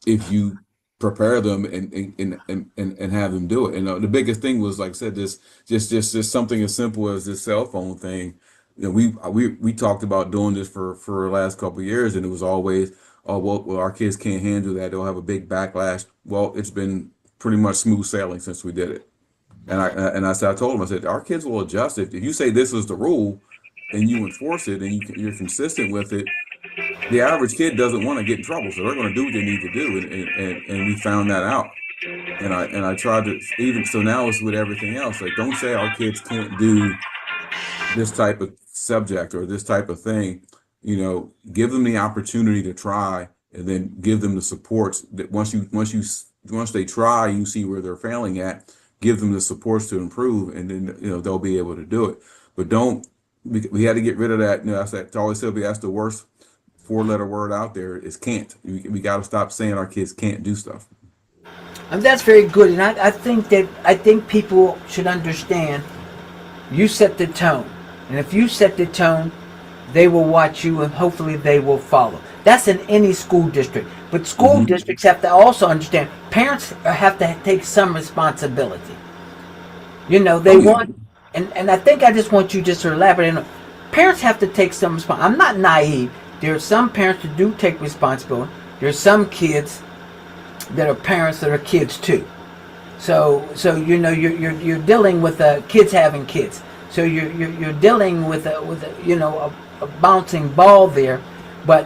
if you prepare them and have them do it. And the biggest thing was, like I said, this just something as simple as this cell phone thing. We talked about doing this for the last couple of years, and it was always, oh, well, our kids can't handle that, they'll have a big backlash. Well, it's been pretty much smooth sailing since we did it. And I told them, I said, our kids will adjust. If you say this is the rule and you enforce it, and you're consistent with it, the average kid doesn't want to get in trouble, so they're going to do what they need to do, and we found that out. And I tried to, even so now it's with everything else. Like, don't say our kids can't do this type of subject or this type of thing. Give them the opportunity to try, and then give them the supports that once they try, you see where they're failing at. Give them the supports to improve, and then they'll be able to do it. But we had to get rid of that. I always said that's the worst four-letter word out there is can't. We got to stop saying our kids can't do stuff. And that's very good. And I think people should understand, you set the tone. And if you set the tone, they will watch you, and hopefully they will follow. That's in any school district. But school districts have to also understand, parents have to take some responsibility. They want, and I think I just want you just to elaborate on, parents have to take some responsibility. I'm not naive. There are some parents that do take responsibility. There's some kids that are parents that are kids too. So you're dealing with kids having kids. So you're dealing with a bouncing ball there. But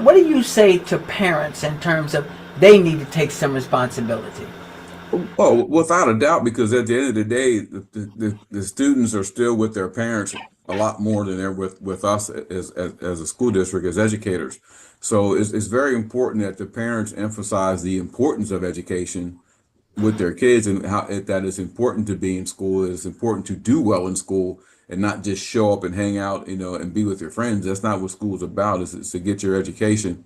what do you say to parents in terms of they need to take some responsibility? Oh, without a doubt, because at the end of the day, the students are still with their parents a lot more than they're with us as a school district, as educators. So it's very important that the parents emphasize the importance of education with their kids, and how that is important to be in school. It's important to do well in school, and not just show up and hang out, and be with your friends. That's not what school is about. It's to get your education.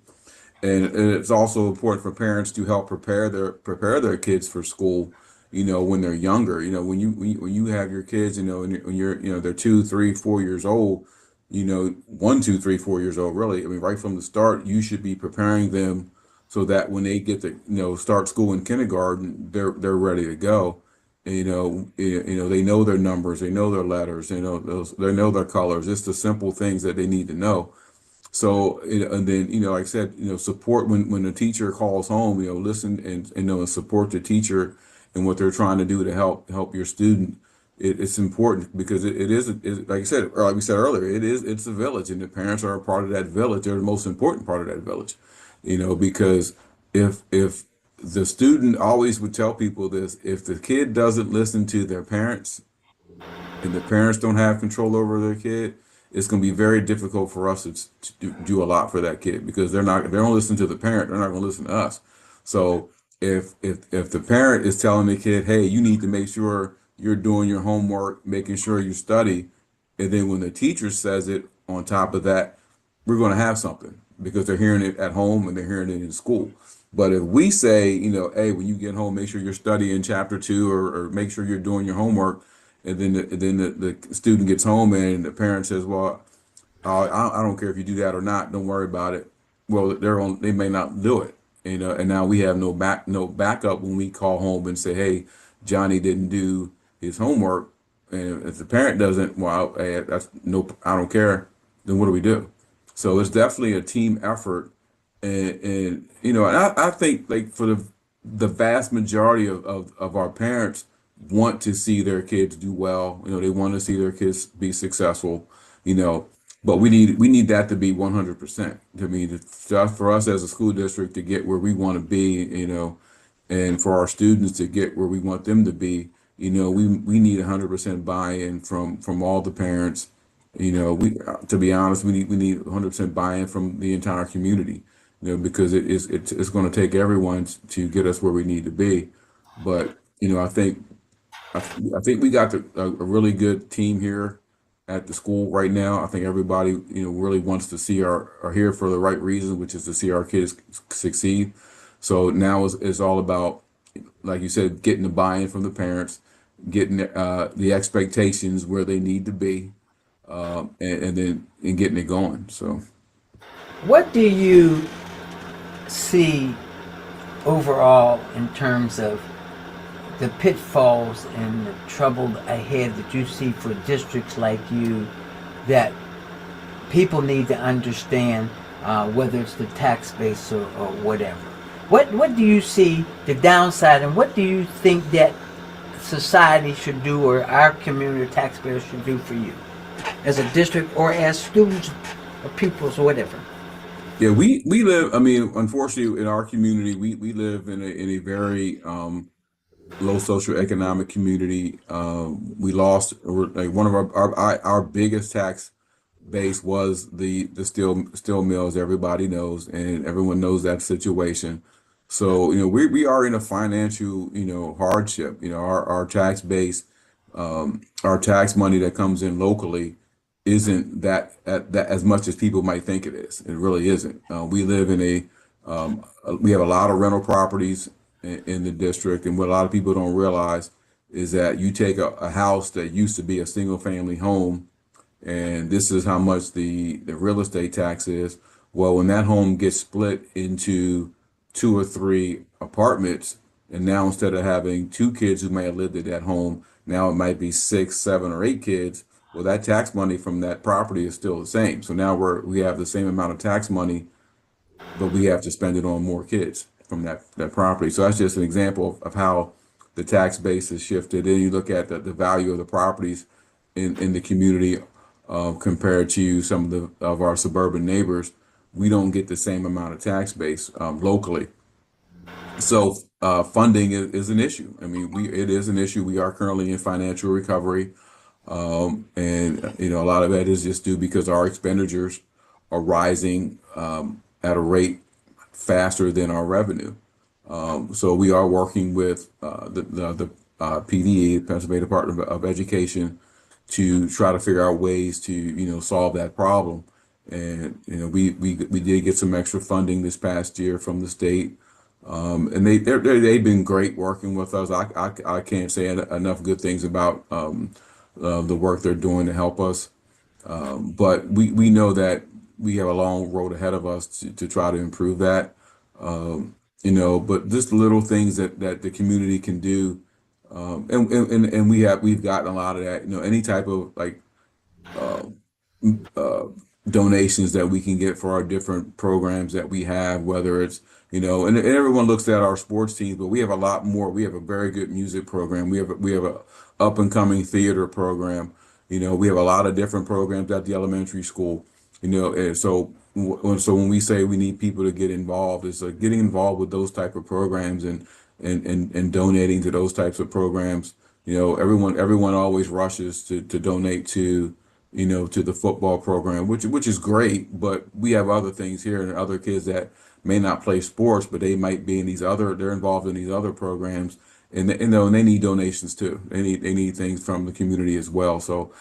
And it's also important for parents to help prepare their kids for school, when they're younger. When you have your kids, when you're they're 2, 3, 4 years old, 1, 2, 3, 4 years old, really. I mean, right from the start, you should be preparing them so that when they get to start school in kindergarten, they're ready to go. They know their numbers, they know their letters, they know their colors. It's the simple things that they need to know. So, and then, like I said, support when the teacher calls home, listen and support the teacher and what they're trying to do to help your student. It's important, because it is, like I said, or like we said earlier, it's a village, and the parents are a part of that village. They're the most important part of that village, because if the student, always would tell people this, if the kid doesn't listen to their parents, and the parents don't have control over their kid, it's going to be very difficult for us to do a lot for that kid, because they don't listen to the parent, they're not going to listen to us. So if the parent is telling the kid, hey, you need to make sure you're doing your homework, making sure you study, and then when the teacher says it on top of that, we're going to have something, because they're hearing it at home and they're hearing it in school. But if we say, hey, when you get home, make sure you're studying chapter 2, or make sure you're doing your homework, and then the student gets home and the parent says, well, I don't care if you do that or not. Don't worry about it. Well, they may not do it, and now we have no backup when we call home and say, hey, Johnny didn't do his homework, and if the parent doesn't, well, hey, that's no, I don't care. Then what do we do? So it's definitely a team effort, and I think, like, for the vast majority of our parents want to see their kids do well. They want to see their kids be successful. But we need that to be 100%. I mean, just for us as a school district to get where we want to be, and for our students to get where we want them to be, we need 100% buy-in from all the parents. To be honest, we need 100% buy-in from the entire community. Because it's going to take everyone to get us where we need to be. But I think we got a really good team here at the school right now. I think everybody, really wants to see are here for the right reason, which is to see our kids succeed. So now it's all about, like you said, getting the buy-in from the parents, getting the expectations where they need to be, and then getting it going. So, What do you see overall in terms of the pitfalls and the trouble ahead that you see for districts like you, that people need to understand, whether it's the tax base or whatever? What do you see the downside, and what do you think that society should do, or our community or taxpayers should do for you as a district, or as students or pupils or whatever? yeah, we live. I mean, unfortunately, in our community, we live in a very low socioeconomic community. We lost, like, one of our biggest tax base was the steel mills. Everybody knows, and everyone knows that situation. So we are in a financial hardship. Our tax base, our tax money that comes in locally isn't that as much as people might think it is. It really isn't. We live in we have a lot of rental properties in the district, and what a lot of people don't realize is that you take a house that used to be a single family home, and this is how much the real estate tax is. Well, when that home gets split into 2 or 3 apartments, and now instead of having 2 kids who may have lived at that home, now it might be 6, 7, or 8 kids. Well, that tax money from that property is still the same. So now we have the same amount of tax money, but we have to spend it on more kids from that property. So that's just an example of how the tax base has shifted. Then you look at the value of the properties in the community, compared to some of our suburban neighbors. We don't get the same amount of tax base locally. So funding is an issue. I mean, it is an issue. We are currently in financial recovery. And a lot of that is just due because our expenditures are rising at a rate faster than our revenue. So we are working with the PDE, Pennsylvania Department of Education, to try to figure out ways to solve that problem. And we did get some extra funding this past year from the state, and they've been great working with us. I can't say enough good things about the work they're doing to help us. But we know that we have a long road ahead of us to try to improve that. But just little things that the community can do, and we've gotten a lot of that. Any type of, like, donations that we can get for our different programs that we have, whether it's and everyone looks at our sports teams, but we have a lot more. We have a very good music program. We have a up and coming theater program. We have a lot of different programs at the elementary school. And so when we say we need people to get involved, it's like getting involved with those type of programs and donating to those types of programs. Everyone always rushes to donate to the football program, which is great, but we have other things here and other kids that may not play sports, but they might be they're involved in these other programs, and they need donations too. They need things from the community as well. So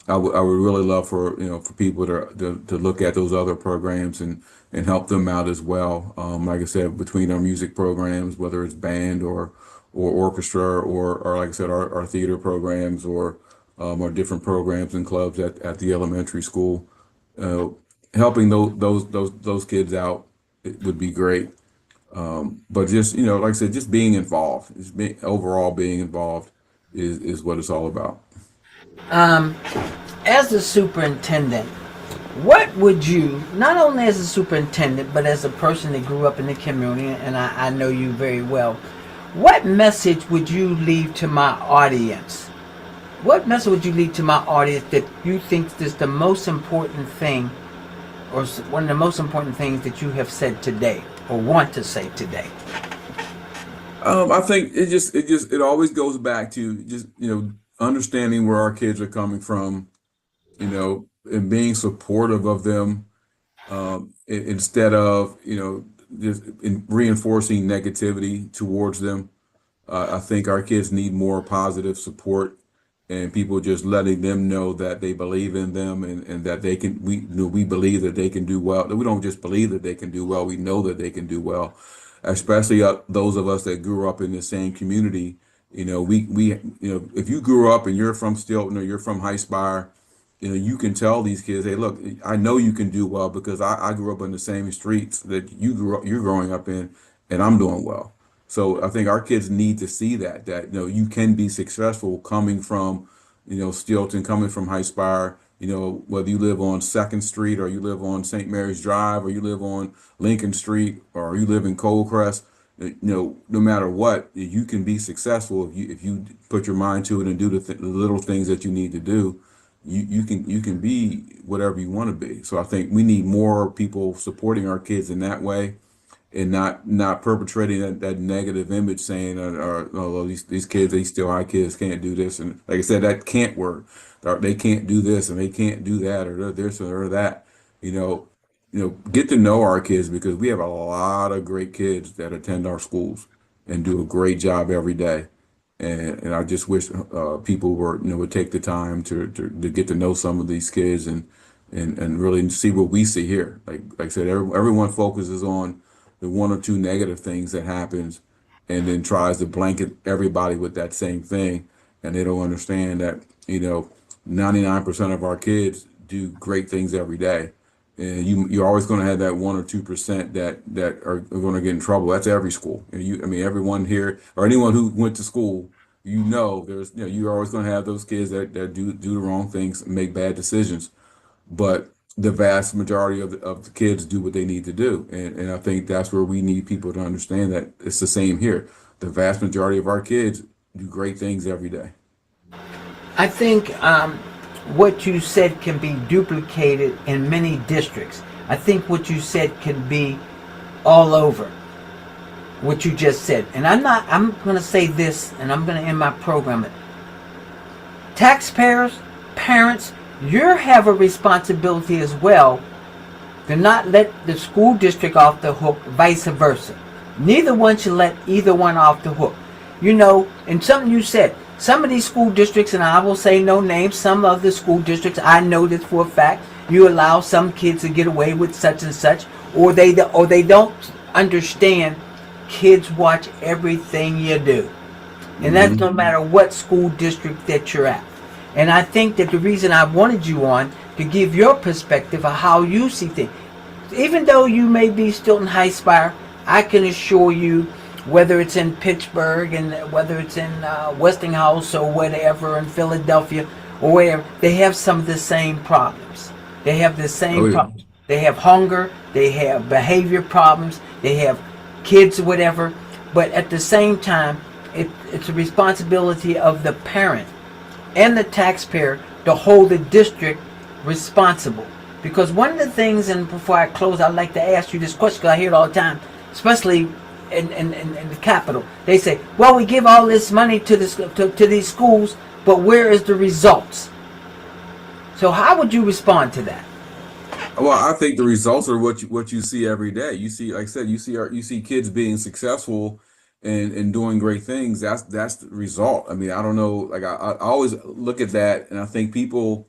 I would really love for for people to look at those other programs and help them out as well. Like I said, between our music programs, whether it's band or orchestra or like I said, our theater programs or our different programs and clubs at the elementary school, uh, helping those kids out, it would be great. But just like I said, just being involved, just overall being involved is what it's all about. As a superintendent, what would you, not only as a superintendent, but as a person that grew up in the community, and I know you very well, what message would you leave to my audience? What message would you leave to my audience that you think is the most important thing, or one of the most important things that you have said today, or want to say today? I think it always goes back to just understanding where our kids are coming from, and being supportive of them, instead of just reinforcing negativity towards them. I think our kids need more positive support and people just letting them know that they believe in them and that they can, we believe that they can do well. We don't just believe that they can do well, we know that they can do well, especially those of us that grew up in the same community. If you grew up and you're from Steelton or you're from Highspire, you can tell these kids, hey, look, I know you can do well because I grew up in the same streets that you're growing up in, and I'm doing well. So I think our kids need to see that you can be successful coming from, Steelton, coming from Highspire, whether you live on Second Street or you live on St. Mary's Drive or you live on Lincoln Street or you live in Coldcrest. No matter what, you can be successful if you put your mind to it and do the little things that you need to do. You can be whatever you want to be. So I think we need more people supporting our kids in that way, and not perpetrating that negative image, saying, oh, these kids, these still high kids can't do this, and like I said, that can't work. They can't do this and they can't do that or this or that. You know, get to know our kids because we have a lot of great kids that attend our schools and do a great job every day. And I just wish people would take the time to get to know some of these kids and really see what we see here. Like I said, everyone focuses on the one or two negative things that happens and then tries to blanket everybody with that same thing. And they don't understand that, 99% of our kids do great things every day. And you're always going to have that 1 or 2% that are going to get in trouble. That's every school. Everyone here or anyone who went to school, you're always going to have those kids that do the wrong things, and make bad decisions. But the vast majority of the kids do what they need to do. And I think that's where we need people to understand that it's the same here. The vast majority of our kids do great things every day. I think what you said can be duplicated in many districts. I think what you said can be all over what you just said. And I'm going to say this, and I'm going to end my program. Taxpayers, parents, you have a responsibility as well to not let the school district off the hook, vice versa. Neither one should let either one off the hook. And something you said, some of these school districts, and I will say no names, some of the school districts, I know this for a fact, you allow some kids to get away with such and such, or they don't understand kids watch everything you do. And that's no matter what school district that you're at. And I think that the reason I wanted you on to give your perspective of how you see things. Even though you may be Steelton-Highspire, I can assure you, whether it's in Pittsburgh and whether it's in Westinghouse or whatever, in Philadelphia or wherever, they have some of the same problems. They have the same problems. They have hunger, they have behavior problems, they have kids or whatever. But at the same time, it's a responsibility of the parent and the taxpayer to hold the district responsible. Because one of the things, and before I close, I'd like to ask you this question, because I hear it all the time, especially in the capital. They say, well, we give all this money to these schools, but where is the results? So how would you respond to that? Well, I think the results are what you see every day. You see, like I said, you see kids being successful and doing great things. That's the result. I don't know. Like I always look at that, and I think people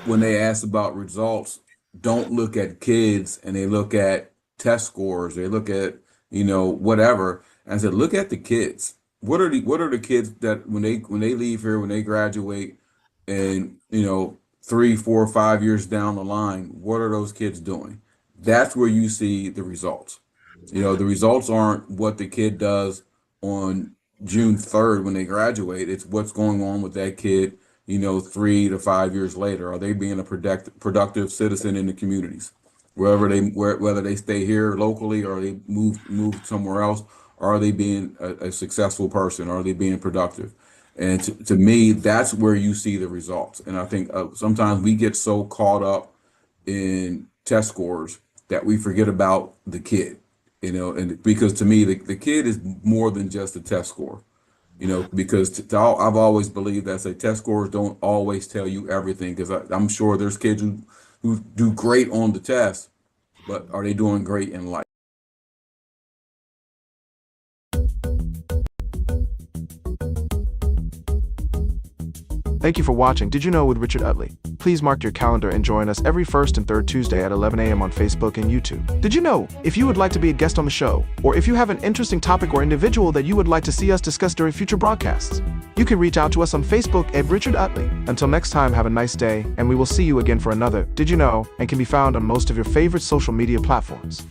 when they ask about results, don't look at kids and they look at test scores, they look at, whatever. And I said, look at the kids. What are the kids that when they leave here, when they graduate and, 3, 4, 5 years down the line, what are those kids doing? That's where you see the results. The results aren't what the kid does on June 3rd when they graduate. It's what's going on with that kid, 3 to 5 years later. Are they being a productive citizen in the communities? Whether they stay here locally or they move somewhere else, are they being a successful person? Are they being productive? And to me, that's where you see the results. And I think sometimes we get so caught up in test scores that we forget about the kid, and because to me, the kid is more than just a test score, because I've always believed that test scores don't always tell you everything, because I'm sure there's kids who do great on the test, but are they doing great in life? Thank you for watching Did You Know with Richard Utley. Please mark your calendar and join us every first and third Tuesday at 11 a.m. on Facebook and YouTube. Did you know? If you would like to be a guest on the show, or if you have an interesting topic or individual that you would like to see us discuss during future broadcasts, you can reach out to us on Facebook at Richard Utley. Until next time, have a nice day, and we will see you again for another Did You Know, and can be found on most of your favorite social media platforms.